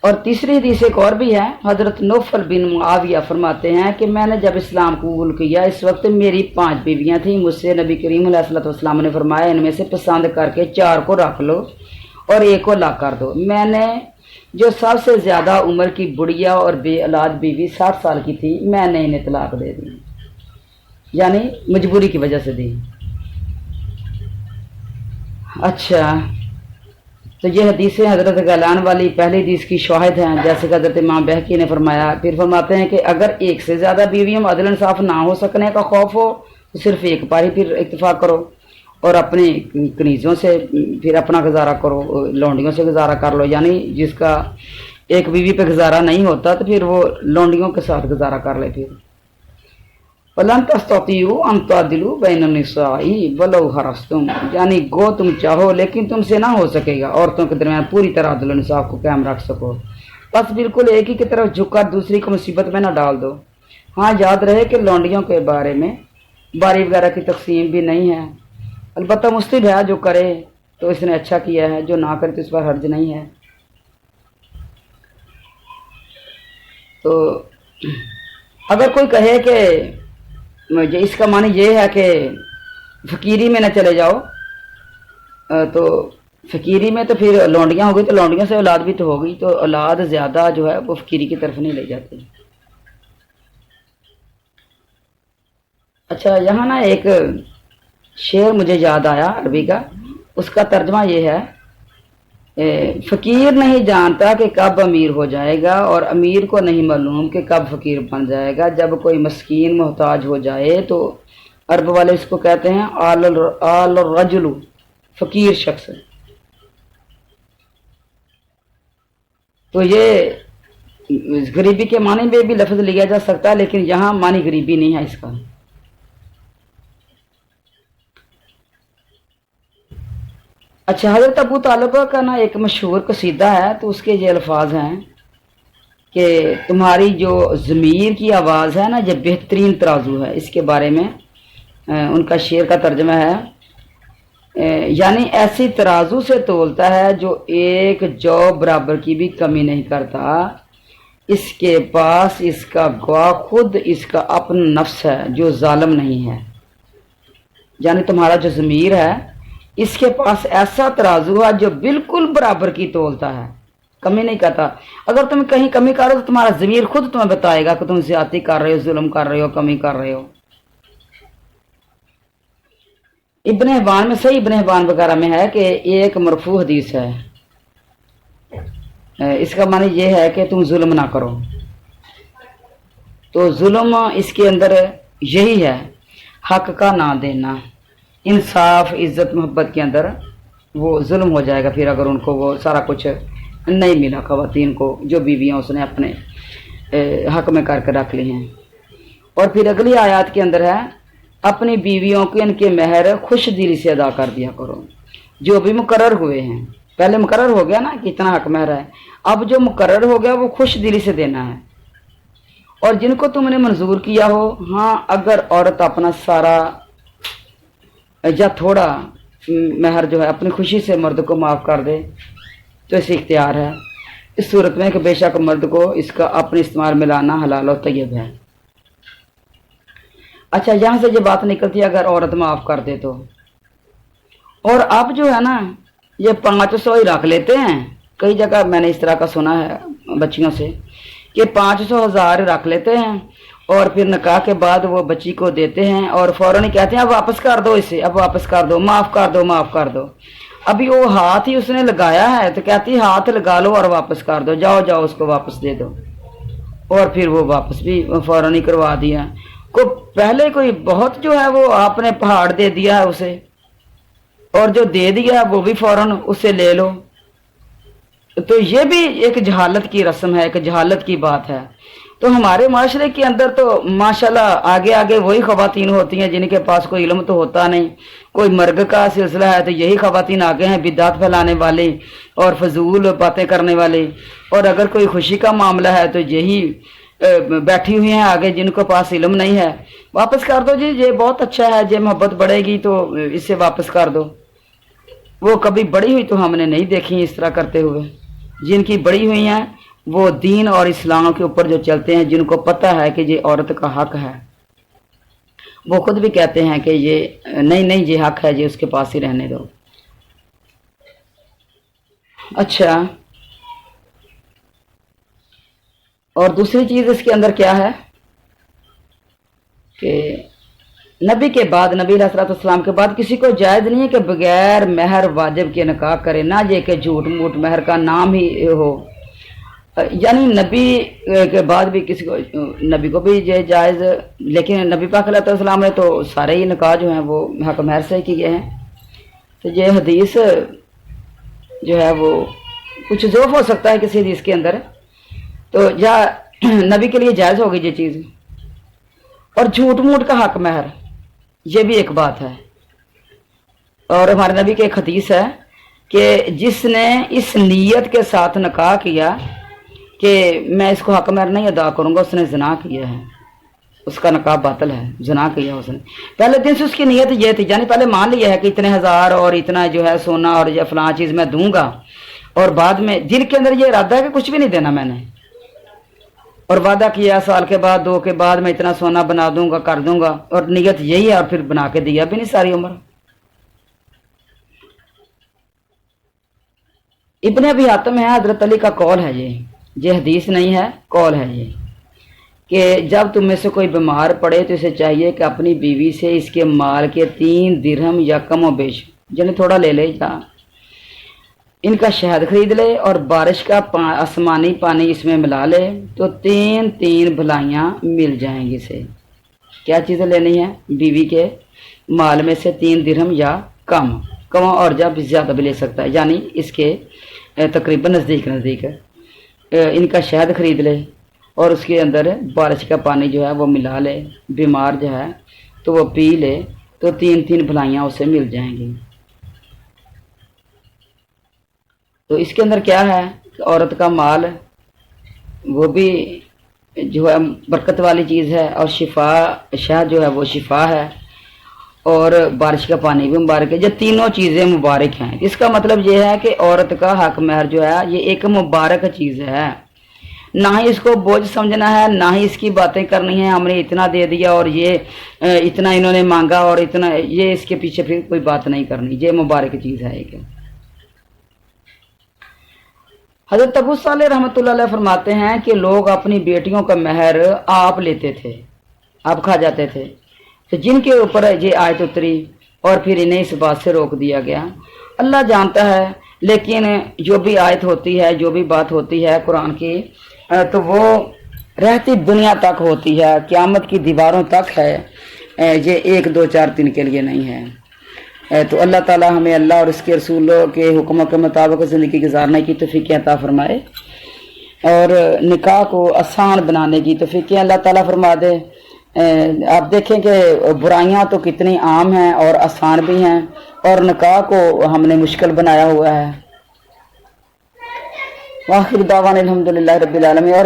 اور تیسری حدیث ایک اور بھی ہے، حضرت نوفل بن معاویہ فرماتے ہیں کہ میں نے جب اسلام قبول کیا اس وقت میری 5 بیویاں تھیں، مجھ سے نبی کریم علیہ الصلوۃ والسلام نے فرمایا ان میں سے پسند کر کے 4 کو رکھ لو اور 1 کو لا کر دو۔ میں نے جو سب سے زیادہ عمر کی بڑھیا اور بے اولاد بیوی 60 سال کی تھی، میں نے انہیں طلاق دے دی، یعنی مجبوری کی وجہ سے دی۔ اچھا، تو یہ حدیثیں حضرت غیلان والی پہلی حدیث کی شواہد ہیں، جیسے کہ حضرت امام بہقی نے فرمایا۔ پھر فرماتے ہیں کہ اگر 1 سے زیادہ بیویوں میں عدل انصاف نہ ہو سکنے کا خوف ہو تو صرف 1 پر ہی پھر اتفاق کرو اور اپنی کنیزوں سے پھر اپنا گزارا کرو، لونڈیوں سے گزارا کر لو، یعنی جس کا 1 بیوی پہ گزارا نہیں ہوتا تو پھر وہ لونڈیوں کے ساتھ گزارا کر لے۔ پھر وَلَن تَسْتَطِيعُوا أَن تَعْدِلُوا بَيْنَ النِّسَاءِ وَلَوْ حَرَصْتُمْ، یعنی گو تم چاہو لیکن تم سے نہ ہو سکے گا عورتوں کے درمیان پوری طرح عدل و انصاف کو قائم رکھ سکو، بس بالکل ایک ہی کی طرف جھک کر دوسری کو مصیبت میں نہ ڈال دو۔ ہاں یاد رہے کہ لونڈیوں کے بارے میں باری وغیرہ کی تقسیم بھی نہیں ہے، البتہ مستحب ہے، جو کرے تو اس نے اچھا کیا ہے، جو نہ کرے تو اس پر حرج نہیں ہے۔ تو اگر کوئی کہے کہ اس کا معنی یہ ہے کہ فقیری میں نہ چلے جاؤ، تو فقیری میں تو پھر لونڈیاں ہو گئی، تو لونڈیوں سے اولاد بھی تو ہوگی، تو اولاد زیادہ جو ہے وہ فقیری کی طرف نہیں لے جاتی۔ اچھا، یہاں نا ایک شعر مجھے یاد آیا عربی کا، اس کا ترجمہ یہ ہے، فقیر نہیں جانتا کہ کب امیر ہو جائے گا اور امیر کو نہیں معلوم کہ کب فقیر بن جائے گا۔ جب کوئی مسکین محتاج ہو جائے تو عرب والے اس کو کہتے ہیں آل الرجل، فقیر شخص۔ تو یہ غریبی کے معنی میں بھی لفظ لیا جا سکتا ہے، لیکن یہاں معنی غریبی نہیں ہے اس کا۔ اچھا، حضرت ابو طالب کا نا ایک مشہور قصیدہ ہے، تو اس کے یہ الفاظ ہیں کہ تمہاری جو ضمیر کی آواز ہے نا یہ بہترین ترازو ہے، اس کے بارے میں ان کا شعر کا ترجمہ ہے، یعنی ایسی ترازو سے تولتا ہے جو 1 جو برابر کی بھی کمی نہیں کرتا، اس کے پاس اس کا گواہ خود اس کا اپنا نفس ہے جو ظالم نہیں ہے۔ یعنی تمہارا جو ضمیر ہے اس کے پاس ایسا ترازو ہے جو بالکل برابر کی تولتا ہے، کمی نہیں کرتا۔ اگر تم کہیں کمی کر رہے ہو تو تمہارا ضمیر خود تمہیں بتائے گا کہ تم زیادتی کر رہے ہو، ظلم کر رہے ہو، کمی کر رہے ہو۔ ابن حبان میں، صحیح ابن حبان وغیرہ میں ہے کہ ایک مرفوع حدیث ہے، اس کا معنی یہ ہے کہ تم ظلم نہ کرو۔ تو ظلم اس کے اندر یہی ہے، حق کا نہ دینا، انصاف، عزت، محبت کے اندر وہ ظلم ہو جائے گا پھر اگر ان کو وہ سارا کچھ نہیں ملا، خواتین کو جو بیویاں اس نے اپنے حق میں کر کے رکھ لی ہیں۔ اور پھر اگلی آیات کے اندر ہے اپنی بیویوں کو ان کے مہر خوش دلی سے ادا کر دیا کرو جو بھی مقرر ہوئے ہیں۔ پہلے مقرر ہو گیا نا کہ اتنا حق مہر ہے، اب جو مقرر ہو گیا وہ خوش دلی سے دینا ہے۔ اور جن کو تم نے منظور کیا ہو، ہاں اگر عورت اپنا سارا یا تھوڑا مہر جو ہے اپنی خوشی سے مرد کو معاف کر دے تو اسے اختیار ہے، اس صورت میں کہ بے شک مرد کو اس کا اپنے استعمال میں لانا حلال و طیب ہے۔ اچھا، یہاں سے یہ بات نکلتی ہے اگر عورت معاف کر دے تو، اور اب جو ہے نا یہ 500 ہی رکھ لیتے ہیں، کئی جگہ میں نے اس طرح کا سنا ہے بچیوں سے کہ 500 1000 رکھ لیتے ہیں اور پھر نکاح کے بعد وہ بچی کو دیتے ہیں اور فوراً ہی کہتے ہیں اب واپس کر دو اسے، اب واپس کر دو، معاف کر دو، معاف کر دو۔ ابھی وہ ہاتھ ہی اس نے لگایا ہے تو کہتی ہاتھ لگا لو اور واپس کر دو، جاؤ جاؤ اس کو واپس دے دو، اور پھر وہ واپس بھی فوراً ہی کروا دیا۔ کو پہلے کوئی بہت جو ہے وہ آپ نے پہاڑ دے دیا ہے اسے، اور جو دے دیا وہ بھی فوراً اسے لے لو، تو یہ بھی ایک جہالت کی رسم ہے، ایک جہالت کی بات ہے۔ تو ہمارے معاشرے کے اندر تو ماشاءاللہ آگے آگے وہی خواتین ہوتی ہیں جن کے پاس کوئی علم تو ہوتا نہیں، کوئی مرگ کا سلسلہ ہے تو یہی خواتین آگے ہیں، بدعت پھیلانے والے اور فضول باتیں کرنے والے، اور اگر کوئی خوشی کا معاملہ ہے تو یہی بیٹھی ہوئی ہیں آگے جن کو پاس علم نہیں ہے۔ واپس کر دو جی، یہ بہت اچھا ہے، یہ محبت بڑھے گی تو اسے واپس کر دو۔ وہ کبھی بڑی ہوئی تو ہم نے نہیں دیکھی اس طرح کرتے ہوئے، جن کی بڑی ہوئی ہیں وہ دین اور اسلام کے اوپر جو چلتے ہیں، جن کو پتہ ہے کہ یہ عورت کا حق ہے، وہ خود بھی کہتے ہیں کہ یہ نہیں یہ حق ہے، یہ اس کے پاس ہی رہنے دو۔ اچھا، اور دوسری چیز اس کے اندر کیا ہے کہ نبی کے بعد، نبی علیہ الصلوۃ والسلام کے بعد کسی کو جائز نہیں ہے کہ بغیر مہر واجب کے نکاح کرے، نہ یہ کہ جھوٹ موٹ مہر کا نام ہی ہو، یعنی نبی کے بعد بھی کسی کو، نبی کو بھی یہ جائز، لیکن نبی پاک علیہ السلام نے تو سارے ہی نکاح جو ہیں وہ حق مہر سے کیے ہیں، تو یہ حدیث جو ہے وہ کچھ ضعف ہو سکتا ہے کسی حدیث کے اندر، تو یا نبی کے لیے جائز ہوگی یہ چیز۔ اور جھوٹ موٹ کا حق مہر، یہ بھی ایک بات ہے، اور ہمارے نبی کی ایک حدیث ہے کہ جس نے اس نیت کے ساتھ نکاح کیا کہ میں اس کو حق مہر نہیں ادا کروں گا، اس نے زنا کیا ہے، اس کا نکاح باطل ہے، زنا کیا اس نے۔ پہلے دن سے اس کی نیت یہ تھی، یعنی پہلے مان لیا ہے کہ اتنے ہزار اور اتنا جو ہے سونا اور یہ فلاں چیز میں دوں گا، اور بعد میں دل کے اندر یہ ارادہ ہے کہ کچھ بھی نہیں دینا میں نے، اور وعدہ کیا سال کے بعد 2 کے بعد میں اتنا سونا بنا دوں گا، کر دوں گا، اور نیت یہی ہے، اور پھر بنا کے دیا بھی نہیں ساری عمر۔ ابن ابی حاتم ہے، حضرت علی کا قول ہے، یہ حدیث نہیں ہے، قول ہے یہ، کہ جب تم میں سے کوئی بیمار پڑے تو اسے چاہیے کہ اپنی بیوی سے اس کے مال کے 3 درہم یا کم و بیش، یعنی تھوڑا لے لے یا ان کا شہد خرید لے، اور بارش کا آسمانی پانی اس میں ملا لے، تو 3 بھلائیاں مل جائیں گی اسے۔ کیا چیزیں لینی ہیں؟ بیوی کے مال میں سے 3 درہم یا کم، اور جب زیادہ بھی لے سکتا ہے، یعنی اس کے تقریباً نزدیک ان کا شہد خرید لے، اور اس کے اندر بارش کا پانی جو ہے وہ ملا لے، بیمار جو ہے تو وہ پی لے، تو 3 بھلائیاں اسے مل جائیں گی۔ تو اس کے اندر کیا ہے کہ عورت کا مال وہ بھی جو ہے برکت والی چیز ہے، اور شفا، شہد جو ہے وہ شفا ہے، اور بارش کا پانی بھی مبارک ہے، یہ تینوں چیزیں مبارک ہیں۔ اس کا مطلب یہ ہے کہ عورت کا حق مہر جو ہے یہ ایک مبارک چیز ہے، نہ ہی اس کو بوجھ سمجھنا ہے، نہ ہی اس کی باتیں کرنی ہیں ہم نے اتنا دے دیا اور یہ اتنا انہوں نے مانگا اور اتنا، یہ اس کے پیچھے پھر کوئی بات نہیں کرنی، یہ مبارک چیز ہے ایک۔ حضرت ابو صالح رحمۃ اللہ علیہ فرماتے ہیں کہ لوگ اپنی بیٹیوں کا مہر آپ لیتے تھے، آپ کھا جاتے تھے، تو جن کے اوپر یہ آیت اتری اور پھر انہیں اس بات سے روک دیا گیا، اللہ جانتا ہے، لیکن جو بھی آیت ہوتی ہے، جو بھی بات ہوتی ہے قرآن کی، تو وہ رہتی دنیا تک ہوتی ہے، قیامت کی دیواروں تک ہے، یہ 1 2 4 3 کے لیے نہیں ہے۔ تو اللہ تعالی ہمیں اللہ اور اس کے رسولوں کے حکموں کے مطابق زندگی گزارنے کی توفیق عطا فرمائے، اور نکاح کو آسان بنانے کی توفیق اللہ تعالی فرما دے۔ آپ دیکھیں کہ برائیاں تو کتنی عام ہیں اور آسان بھی ہیں، اور نکاح کو ہم نے مشکل بنایا ہوا ہے۔ وآخر دعوانا الحمدللہ رب العالمین۔ اور